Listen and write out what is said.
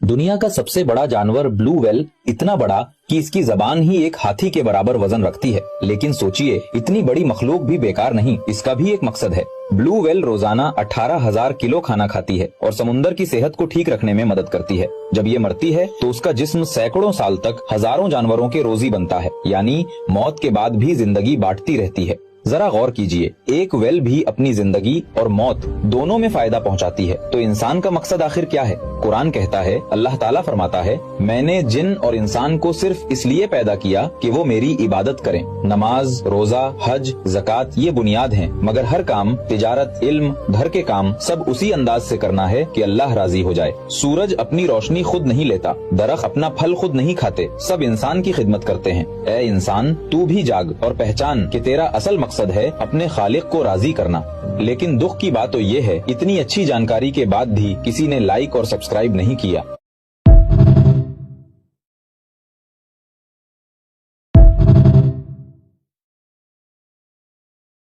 दुनिया का सबसे बड़ा जानवर ब्लू व्हेल इतना बड़ा कि इसकी जबान ही एक हाथी के बराबर वजन रखती है। लेकिन सोचिए, इतनी बड़ी मखलूक भी बेकार नहीं, इसका भी एक मकसद है। ब्लू व्हेल रोजाना 18,000 किलो खाना खाती है और समुंदर की सेहत को ठीक रखने में मदद करती है। जब ये मरती है तो उसका जिस्म सैकड़ों साल तक हजारों जानवरों के रोजी बनता है, यानी मौत के बाद भी जिंदगी बांटती रहती है। जरा गौर कीजिए, एक व्हेल भी अपनी जिंदगी और मौत दोनों में फायदा पहुंचाती है, तो इंसान का मकसद आखिर क्या है? कुरान कहता है, अल्लाह ताला फरमाता है, मैंने जिन और इंसान को सिर्फ इसलिए पैदा किया कि वो मेरी इबादत करें। नमाज, रोजा, हज, ज़कात ये बुनियाद हैं, मगर हर काम, तिजारत, इल्म, घर के काम सब उसी अंदाज से करना है कि अल्लाह राजी हो जाए। सूरज अपनी रोशनी खुद नहीं लेता, दरख्त अपना फल खुद नहीं खाते, सब इंसान की खिदमत करते हैं। ए इंसान, तू भी जाग और पहचान कि तेरा असल मकसद है अपने खालिक को राजी करना। लेकिन दुख की बात तो ये है, इतनी अच्छी जानकारी के बाद भी किसी ने लाइक और सब्सक्राइब नहीं किया।